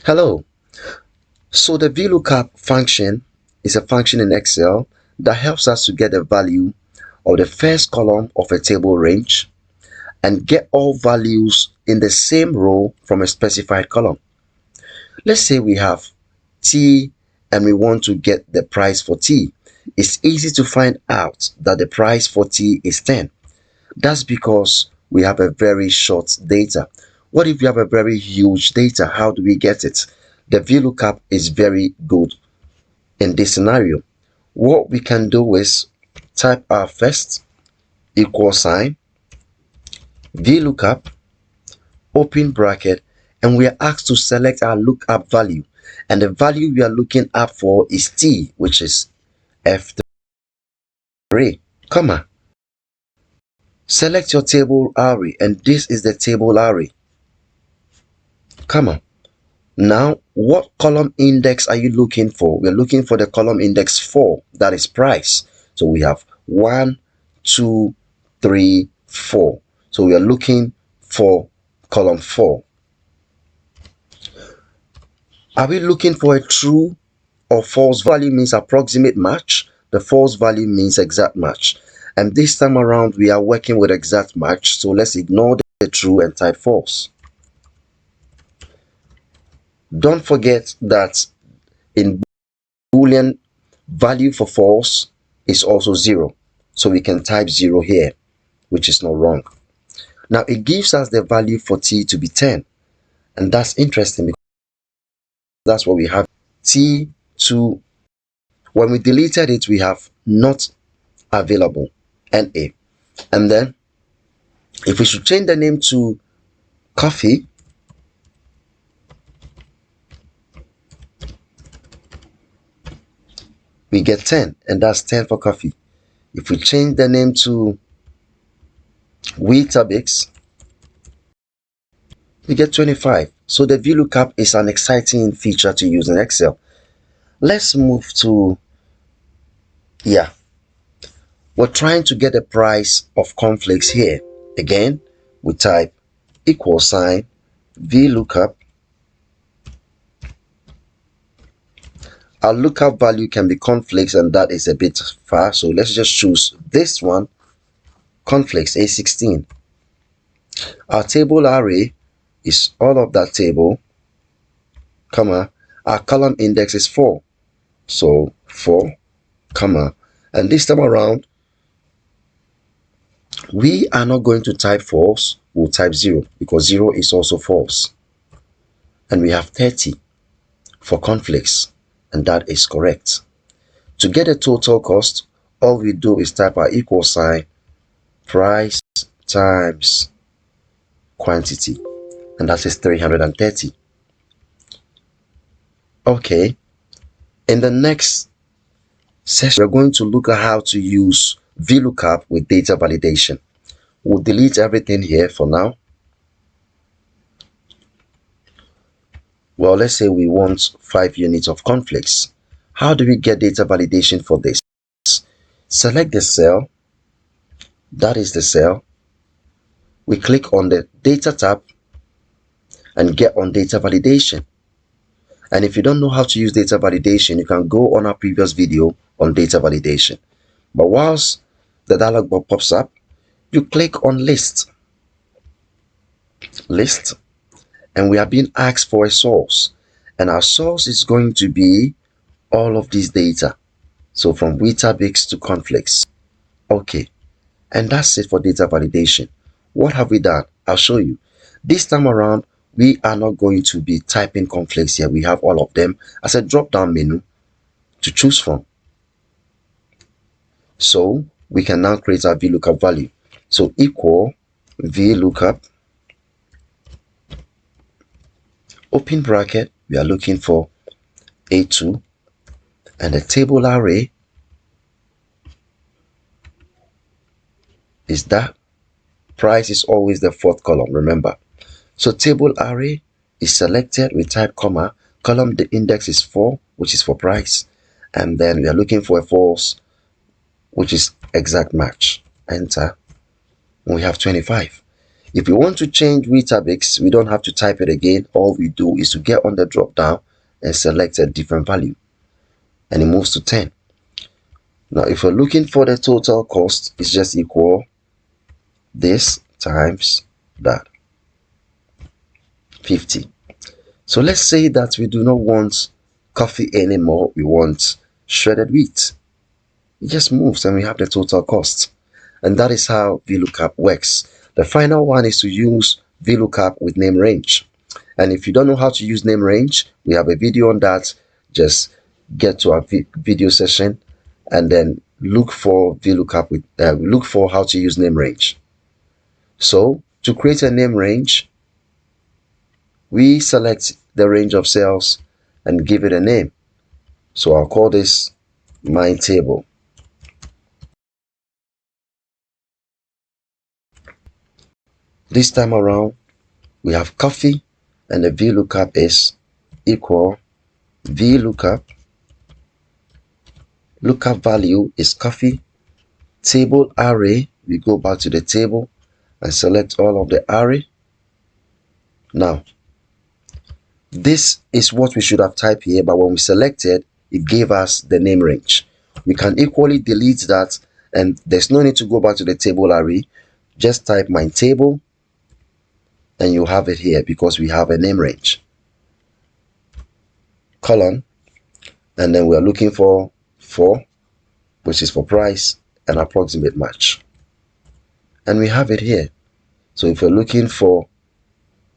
Hello. So the Vlookup function is a function in Excel that helps us to get the value of the first column of a table range and get all values in the same row from a specified column. Let's say we have T and we want to get the price for T. It's easy to find out that the price for T is 10. That's because we have a very short data. What if you have a very huge data? How do we get it? The VLOOKUP is very good in this scenario. What we can do is type our first equal sign, VLOOKUP, open bracket, and we are asked to select our lookup value. And the value we are looking up for is T, which is F3, comma. Select your table array, and this is the table array, comma. Now, what column index are you looking for? We're looking for the column index 4, that is price. So we have 1, 2, 3, 4. So we are looking for column 4. Are we looking for a true or false value? Means approximate match. The false value means exact match. And this time around, we are working with exact match. So let's ignore the true and type false. Don't forget that in Boolean, value for false is also 0. So we can type 0 here, which is not wrong. Now it gives us the value for T to be 10. And that's interesting because that's what we have. T2, when we deleted it, we have not available, NA. And then if we should change the name to coffee, we get 10, and that's 10 for coffee. If we change the name to Weetabix, we get 25. So the VLOOKUP is an exciting feature to use in Excel. Let's move to, we're trying to get the price of cornflakes here. Again, we type equal sign VLOOKUP. Our lookup value can be cornflakes, and that is a bit far. So let's just choose this one, cornflakes A16. Our table array is all of that table, comma. Our column index is 4. So 4, comma. And this time around, we are not going to type false. We'll type 0 because 0 is also false. And we have 30 for cornflakes, and that is correct. To get a total cost, all we do is type our equal sign, price times quantity, and that is 330. Okay, in the next session, we're going to look at how to use VLOOKUP with data validation. We'll delete everything here for now. Well, let's say we want 5 units of cornflakes. How do we get data validation for this? Select the cell. That is the cell. We click on the data tab and get on data validation. And if you don't know how to use data validation, you can go on our previous video on data validation. But whilst the dialog box pops up, you click on list, and we are being asked for a source, and our source is going to be all of these data. So from Weetabix to cornflakes. Okay, and that's it for data validation. What have we done? I'll show you. This time around, we are not going to be typing cornflakes here. We have all of them as a drop-down menu to choose from. So we can now create our VLOOKUP value. So equal VLOOKUP, open bracket, we are looking for A2, and the table array is that. Price is always the 4th column, remember. So table array is selected, we type comma, column the index is 4, which is for price, and then we are looking for a false, which is exact match. Enter. We have 25. If we want to change Weetabix, we don't have to type it again. All we do is to get on the drop down and select a different value, and it moves to 10. Now if we're looking for the total cost, it's just equal this times that, 50. So let's say that we do not want coffee anymore, we want shredded wheat. It just moves and we have the total cost. And that is how VLOOKUP works. The final one is to use VLOOKUP with name range. And if you don't know how to use name range, we have a video on that. Just get to our video session and then look for VLOOKUP with look for how to use name range. So to create a name range, we select the range of cells and give it a name. So I'll call this my table. This time around, we have coffee, and the VLOOKUP is equal VLOOKUP. Lookup value is coffee. Table array, we go back to the table and select all of the array. Now, this is what we should have typed here, but when we selected, it gave us the name range. We can equally delete that, and there's no need to go back to the table array. Just type my table and you have it here because we have a name range. Colon, and then we are looking for 4, which is for price, and approximate match. And we have it here. So if we're looking for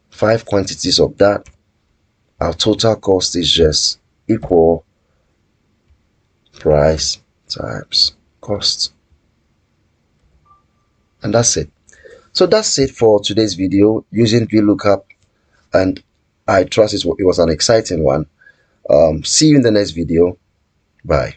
5 quantities of that, our total cost is just equal price times cost. And that's it. So that's it for today's video using VLOOKUP, and I trust it was an exciting one. See you in the next video. Bye.